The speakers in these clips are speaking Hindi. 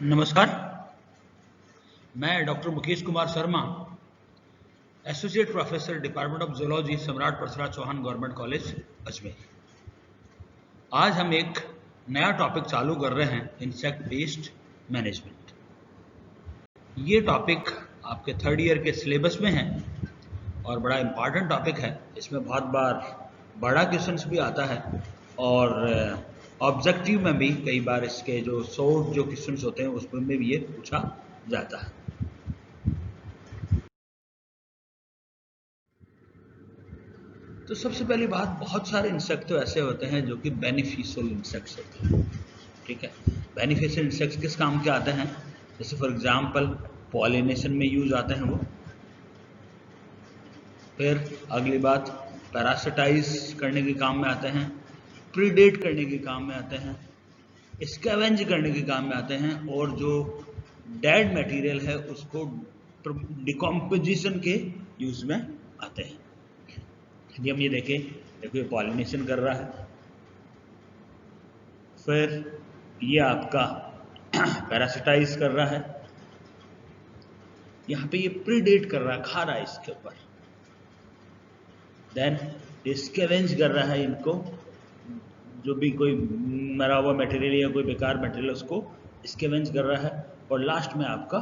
नमस्कार। मैं doctor Mukesh Kumar Sharma, associate professor department of zoology, सम्राट परशुराम चौहान गवर्नमेंट कॉलेज अजमेर। आज हम एक नया टॉपिक चालू कर रहे हैं, इंसेक्ट पेस्ट मैनेजमेंट। ये टॉपिक आपके थर्ड ईयर के सिलेबस में है और बड़ा इम्पॉर्टेंट टॉपिक है। इसमें बहुत बार बड़ा क्वेश्चंस भी आता है और ऑब्जेक्टिव में भी कई बार इसके जो शॉर्ट जो क्वेश्चंस होते हैं उसमें भी ये पूछा जाता है। तो सबसे पहली बात, बहुत सारे इंसेक्ट तो ऐसे होते हैं जो कि बेनिफिशियल इंसेक्ट्स होते हैं। ठीक है, बेनिफिशियल इंसेक्ट्स किस काम के आते हैं? जैसे फॉर एग्जांपल पॉलिनेशन में यूज आते हैं वो। फिर अगली बात, पैरासिटाइज करने के काम में आते हैं, प्रीडेट करने के काम में आते हैं, स्कैवेंज करने के काम में आते हैं, और जो डेड मटेरियल है उसको डिकम्पोजिशन के यूज में आते हैं। यदि हम ये देखें, देखो ये पॉलिनेशन कर रहा है, फिर ये आपका पैरासिटाइज कर रहा है, यहाँ पे ये प्रीडेट कर रहा है, खा रहा है इसके ऊपर, देन स्कैवेंज कर रहा है इनको, जो भी कोई मरा हुआ मटेरियल या कोई बेकार मटेरियल उसको स्कैवेंज कर रहा है, और लास्ट में आपका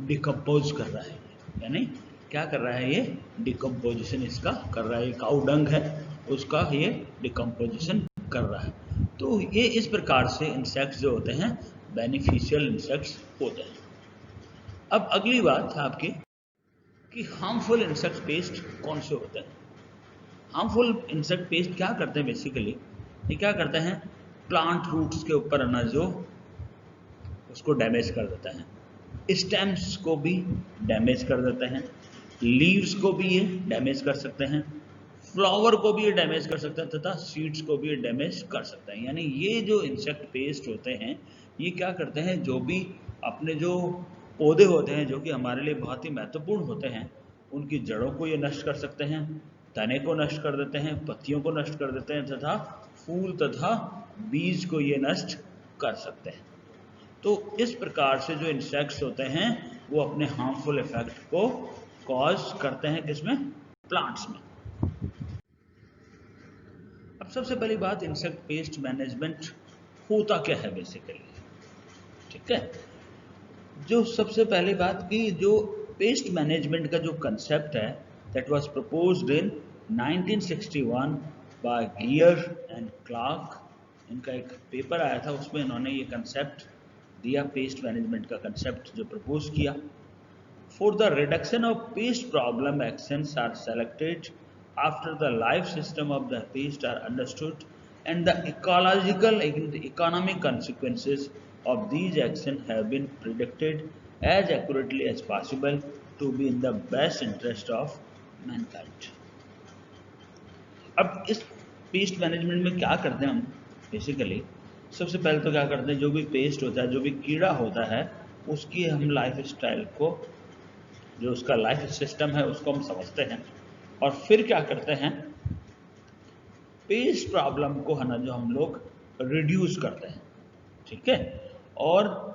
डिकम्पोज कर रहा है। यानी क्या कर रहा है? ये डिकम्पोजिशन इसका कर रहा है। काऊ डंग है उसका ये डिकम्पोजिशन कर रहा है। तो ये इस प्रकार से इंसेक्ट्स जो होते हैं बेनिफिशियल इंसेक्ट्स होते हैं। अब अगली बात आपकी कि हार्मफुल इंसेक्ट पेस्ट कौन से होते हैं। हार्मफुल इंसेक्ट पेस्ट क्या करते हैं? बेसिकली ये क्या करते हैं, प्लांट रूट्स के ऊपर अनाज जो उसको डैमेज कर देते हैं, स्टेम्स को भी डैमेज कर देते हैं, लीव्स को भी ये डैमेज कर सकते हैं, फ्लावर को भी ये डैमेज कर सकते हैं, तथा सीड्स को भी ये डैमेज कर सकते हैं। यानी ये जो इंसेक्ट पेस्ट होते हैं ये क्या करते हैं, जो भी अपने जो पौधे होते हैं जो कि हमारे लिए बहुत ही महत्वपूर्ण होते हैं, उनकी जड़ों को ये नष्ट कर सकते हैं, तने को नष्ट कर देते हैं, पत्तियों को नष्ट कर देते हैं, तथा फूल तथा बीज को ये नष्ट कर सकते हैं। तो इस प्रकार से जो इंसेक्ट्स होते हैं वो अपने हार्मफुल इफेक्ट को कॉज करते हैं किसमें? प्लांट्स में। अब सबसे पहली बात, इंसेक्ट पेस्ट मैनेजमेंट होता क्या है बेसिकली। ठीक है, जो सबसे पहली बात कि जो पेस्ट मैनेजमेंट का जो कंसेप्ट है that was proposed in 1961 by Geier and Clark. इनका एक पेपर आया था, उसमें इन्होंने ये कंसेप्ट दिया, पेस्ट मैनेजमेंट का कंसेप्ट जो प्रपोज किया। For the reduction of pest problem, actions are selected after the life system of the pest are understood and the ecological and economic consequences of these actions have been predicted as accurately as possible to be in the best interest of mankind. अब इस पेस्ट मैनेजमेंट में क्या करते हैं हम बेसिकली? सबसे पहले तो क्या करते हैं, जो भी पेस्ट होता है, जो भी कीड़ा होता है, उसकी हम लाइफ स्टाइल को, जो उसका लाइफ सिस्टम है उसको हम समझते हैं, और फिर क्या करते हैं, पेस्ट प्रॉब्लम को है ना जो हम लोग रिड्यूस करते हैं। ठीक है, और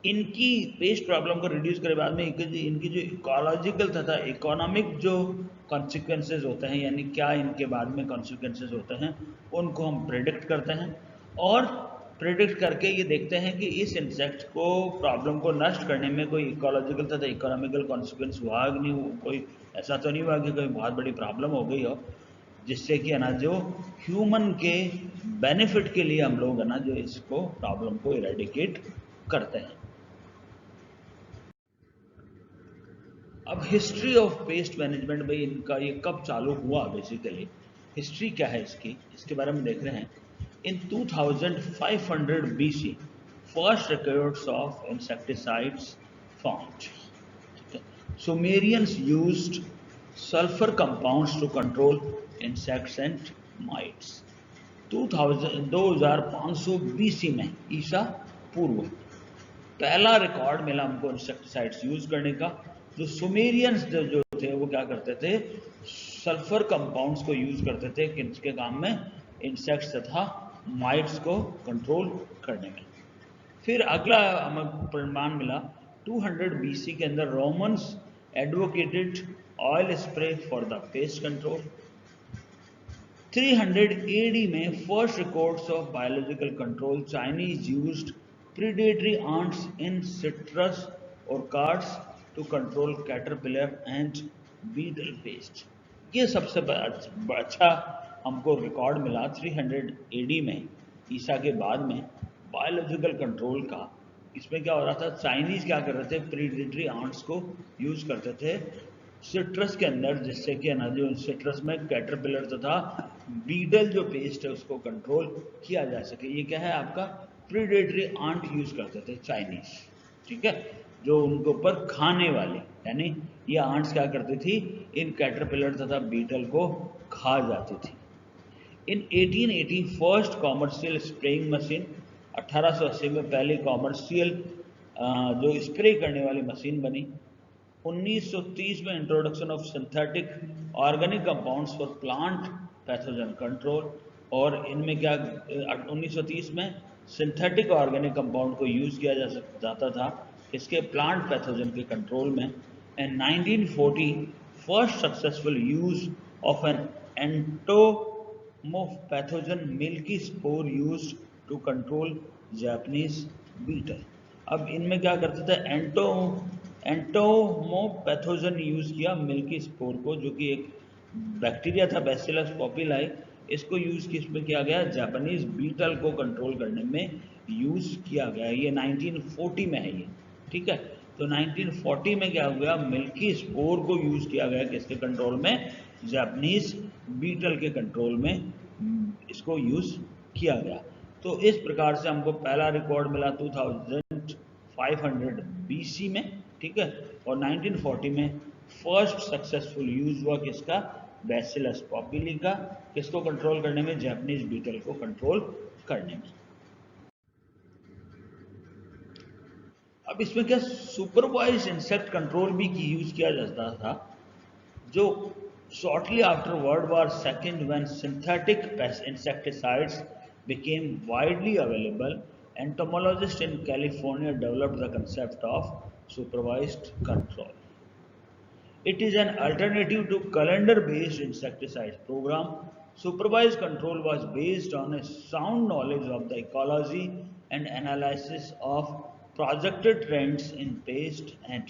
इनकी पेस्ट प्रॉब्लम को रिड्यूस करने बाद में इनकी जो इकोलॉजिकल तथा इकोनॉमिक जो कॉन्सिक्वेंसेज होते हैं, यानी क्या इनके बाद में कॉन्सिक्वेंसेज होते हैं, उनको हम प्रेडिक्ट करते हैं, और प्रेडिक्ट करके ये देखते हैं कि इस इंसेक्ट को प्रॉब्लम को नष्ट करने में कोई इकोलॉजिकल तथा इकोनॉमिकल कॉन्सिक्वेंस हुआ कि नहीं, कोई ऐसा तो नहीं हुआ कि कोई बहुत बड़ी प्रॉब्लम हो गई हो, जिससे कि है ना जो ह्यूमन के बेनिफिट के लिए हम लोग है ना जो इसको प्रॉब्लम को इरेडिकेट करते हैं। अब हिस्ट्री ऑफ पेस्ट मैनेजमेंट में इनका ये कब चालू हुआ, बेसिकली हिस्ट्री क्या है इसकी, इसके बारे में देख रहे हैं। In 2500 BC first records of insecticides found. Sumerians used sulphur compounds to control insects and mites. 2500 BC में, ईसा पूर्व, पहला रिकॉर्ड मिला हमको इंसेक्टिसाइड्स यूज करने का। जो सुमेरियंस जो थे वो क्या करते थे, सल्फर कंपाउंड्स को यूज करते थे किसके काम में? इंसेक्ट्स तथा माइट्स को कंट्रोल करने में। फिर अगला हमें प्रमाण मिला 200 BC के अंदर Romans advocated oil spray for the pest control. 300 AD में first records of biological control, Chinese used predatory ants in citrus orchards to control caterpillar and beetle pest. ये सबसे अच्छा हमको रिकॉर्ड मिला 300 AD में, ईसा के बाद में, बायोलॉजिकल कंट्रोल का। इसमें क्या हो रहा था, चाइनीज क्या कर रहे थे, प्रीडेटरी आंट्स को यूज करते थे सिट्रस के अंदर, जिससे कि ना जो सिट्रस में कैटरपिलर तथा बीटल जो पेस्ट है उसको कंट्रोल किया जा सके। ये क्या है आपका, प्रीडेटरी आंट यूज करते थे चाइनीज, ठीक है, जो उनके ऊपर खाने वाले, यानी ये आंट्स क्या करती थी, इन कैटरपिलर तथा बीटल को खा जाती थी। इन 1880 फर्स्ट कॉमर्शियल स्प्रेइंग मशीन, 1880 में पहली कॉमर्शियल जो स्प्रे करने वाली मशीन बनी। 1930 में introduction of synthetic organic compounds for plant pathogen control, और इनमें क्या 1930 में सिंथेटिक ऑर्गेनिक कंपाउंड को यूज किया जाता था इसके प्लांट पैथोजन के कंट्रोल में। And 1940 first successful use of an entomopathogen milky spore use to control Japanese beetle. अब इनमें क्या करते थे, एंटोमोपैथोजन यूज किया मिल्की स्पोर को, जो कि एक बैक्टीरिया था बैसिलस पॉपुलाई, इसको यूज किसमें किया गया, जापानीज बीटल को कंट्रोल करने में यूज किया गया। ये 1940 में है ये, ठीक है। तो 1940 में क्या हो गया, मिल्की स्पोर को यूज किया गया किसके कंट्रोल में, जापानीज बीटल के कंट्रोल में इसको यूज किया गया। तो इस प्रकार से हमको पहला रिकॉर्ड मिला 2500 BC में, ठीक है, और 1940 में फर्स्ट सक्सेसफुल यूज हुआ किसका, बैसिलस पॉपुली का, किसको कंट्रोल करने में, जापानीज बीटल को कंट्रोल करने में। अब इसमें क्या सुपरवाइज्ड इंसेक्ट कंट्रोल भी यूज किया जाता था, जो shortly after world war second when synthetic insecticides became widely available, entomologists in California developed the concept of supervised control. It is an alternative to calendar-based insecticide program. Supervised control was based on a sound knowledge of the ecology and analysis of projected trends in pest and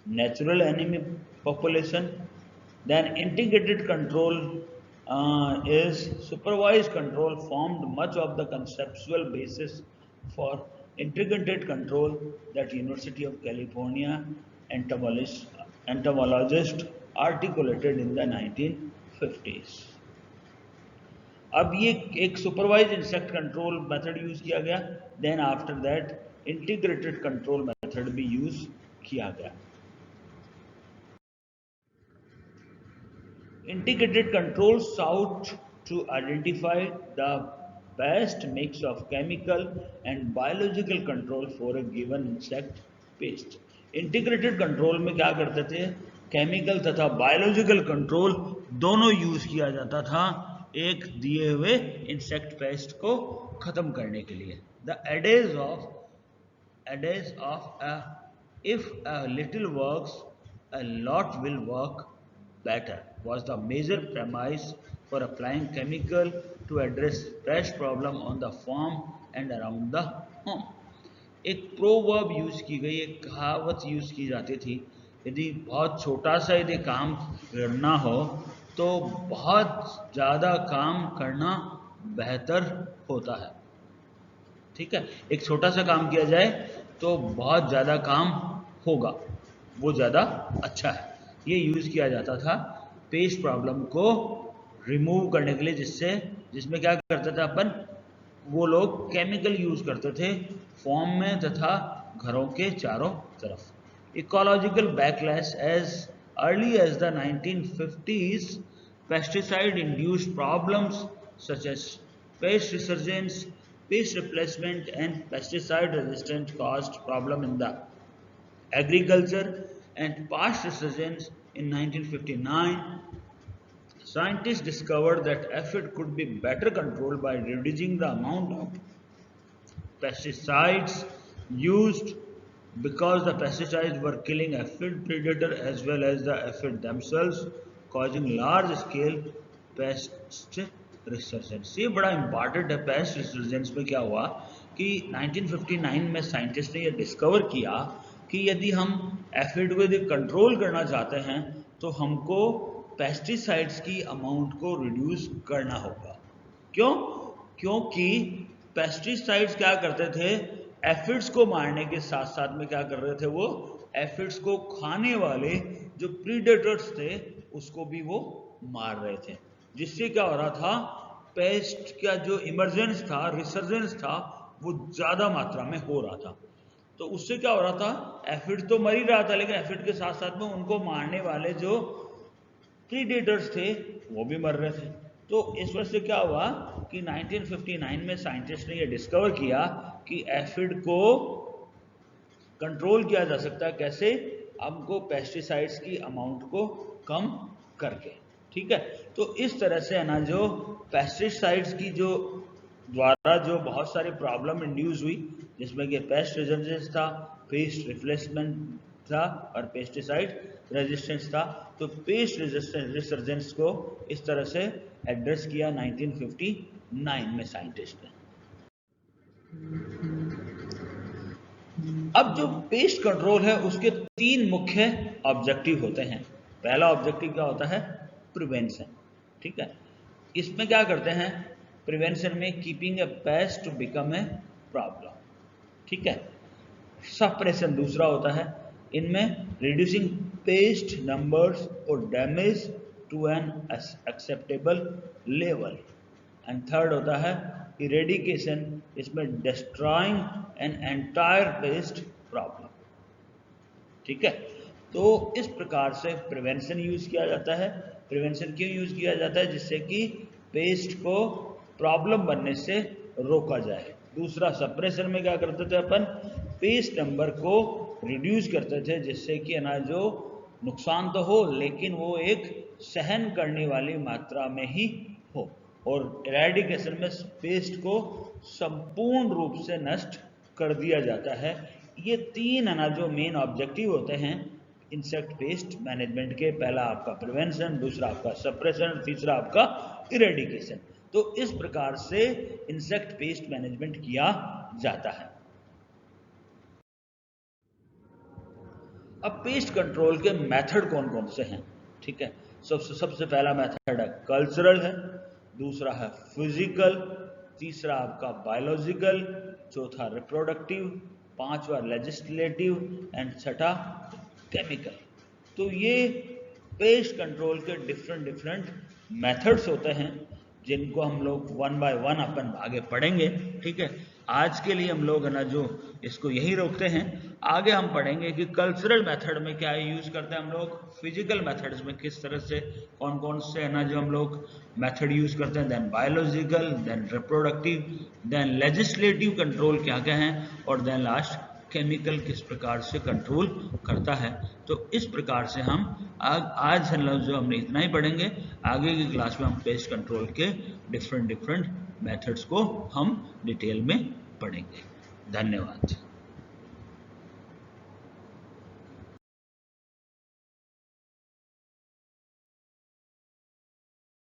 natural enemy population. Then integrated control is supervised control formed much of the conceptual basis for integrated control that University of California entomologist articulated in the 1950s. अब ये एक supervise insect control method use किया गया, then after that integrated control method भी यूज किया गया। Integrated control sought to identify the best mix of chemical and biological control for a given insect pest. Integrated control में क्या करते थे, केमिकल तथा बायोलॉजिकल कंट्रोल दोनों यूज किया जाता था एक दिए हुए इंसेक्ट पेस्ट को खत्म करने के लिए। The adage of if a little works, a lot will work better was the major premise for applying chemical to address pest problem on the farm and around the home. एक प्रोवर्ब यूज की गई, एक कहावत यूज की जाती थी, यदि बहुत छोटा सा यदि काम करना हो तो बहुत ज़्यादा काम करना बेहतर होता है, ठीक है। एक छोटा सा काम किया जाए तो बहुत ज़्यादा काम होगा, वो ज़्यादा अच्छा है। ये यूज़ किया जाता था पेस्ट प्रॉब्लम को रिमूव करने के लिए, जिसमें क्या करते थे अपन, वो लोग केमिकल यूज़ करते थे फॉर्म में तथा घरों के चारों तरफ। Ecological backlash as early as the 1950s, pesticide induced problems such as pest resurgence, pest replacement and pesticide resistance caused problem in the agriculture and past resurgence. In 1959, scientists discovered that aphid could be better controlled by reducing the amount of pesticides used because the pesticides were killing aphid predator as well as the aphid themselves, causing large scale pest resurgence. ये बड़ा इंपॉर्टेंट है। पेस्ट रिसर्जेंस में क्या हुआ कि 1959 में साइंटिस्ट ने ये डिस्कवर किया कि यदि हम एफिड को यदि कंट्रोल करना चाहते हैं तो हमको पेस्टिसाइड्स की अमाउंट को रिड्यूस करना होगा। क्यों? क्योंकि पेस्टिसाइड्स क्या करते थे, एफिड्स को मारने के साथ साथ में क्या कर रहे थे, वो एफिड्स को खाने वाले जो प्रीडेटर्स थे उसको भी वो मार रहे थे, जिससे क्या हो रहा था, पेस्ट का जो इमरजेंस था, रिसर्जेंस था, वो ज्यादा मात्रा में हो रहा था। तो उससे क्या हो रहा था, एफिड तो मर ही रहा था, लेकिन एफिड के साथ साथ में उनको मारने वाले जो प्रीडेटर्स थे वो भी मर रहे थे। तो इस वजह से क्या हुआ कि 1959 में साइंटिस्ट ने ये डिस्कवर किया कि एफिड को कंट्रोल किया जा सकता है कैसे, हमको पेस्टिसाइड्स की अमाउंट को कम करके। ठीक है, तो इस तरह से है ना, जो पेस्टिसाइड्स की जो द्वारा जो बहुत सारी प्रॉब्लम इंड्यूस हुई, जिसमें कि पेस्ट रेजिस्टेंस था, पेस्ट रिप्लेसमेंट था और पेस्टिसाइड रेजिस्टेंस था। तो पेस्ट रिसर्जेंस को इस तरह से एड्रेस किया 1959 में साइंटिस्ट ने। अब जो पेस्ट कंट्रोल है उसके 3 मुख्य ऑब्जेक्टिव होते हैं। पहला ऑब्जेक्टिव क्या होता है, प्रिवेंशन। ठीक है, इसमें क्या करते हैं, प्रिवेंशन में keeping a pest to become a problem. ठीक है, सप्रेशन दूसरा होता है, इनमें रिड्यूसिंग पेस्ट नंबर्स और damage to an acceptable level. And third होता है इरेडिकेशन, इसमें destroying an entire pest problem. ठीक है, तो इस प्रकार से प्रिवेंशन यूज किया जाता है। प्रिवेंशन क्यों यूज किया जाता है, जिससे कि पेस्ट को प्रॉब्लम बनने से रोका जाए। दूसरा सप्रेशन में क्या करते थे अपन, पेस्ट नंबर को रिड्यूस करते थे, जिससे कि ना जो नुकसान तो हो लेकिन वो एक सहन करने वाली मात्रा में ही हो। और इरेडिकेशन में पेस्ट को संपूर्ण रूप से नष्ट कर दिया जाता है। ये 3 है ना जो मेन ऑब्जेक्टिव होते हैं इंसेक्ट पेस्ट मैनेजमेंट के। पहला आपका प्रिवेंशन, दूसरा आपका सप्रेशन, तीसरा आपका इरेडिकेशन। तो इस प्रकार से इंसेक्ट पेस्ट मैनेजमेंट किया जाता है। अब पेस्ट कंट्रोल के मेथड कौन कौन से हैं। ठीक है, सबसे पहला मेथड है कल्चरल है, दूसरा है फिजिकल, तीसरा आपका बायोलॉजिकल, चौथा रिप्रोडक्टिव, पांचवा लेजिस्लेटिव एंड छठा केमिकल। तो ये पेस्ट कंट्रोल के डिफरेंट मेथड्स होते हैं, जिनको हम लोग 1 बाय 1 अपन आगे पढ़ेंगे। ठीक है, आज के लिए हम लोग है ना जो इसको यही रोकते हैं। आगे हम पढ़ेंगे कि कल्चरल मेथड में क्या यूज करते हैं हम लोग, फिजिकल मेथड्स में किस तरह से कौन कौन से है ना जो हम लोग मेथड यूज करते हैं, then biological, then reproductive, then legislative control क्या क्या है, और देन लास्ट केमिकल किस प्रकार से कंट्रोल करता है। तो इस प्रकार से हम आज जो हमने इतना ही पढ़ेंगे। आगे की क्लास में हम पेस्ट कंट्रोल के डिफरेंट मेथड्स को हम डिटेल में पढ़ेंगे। धन्यवाद।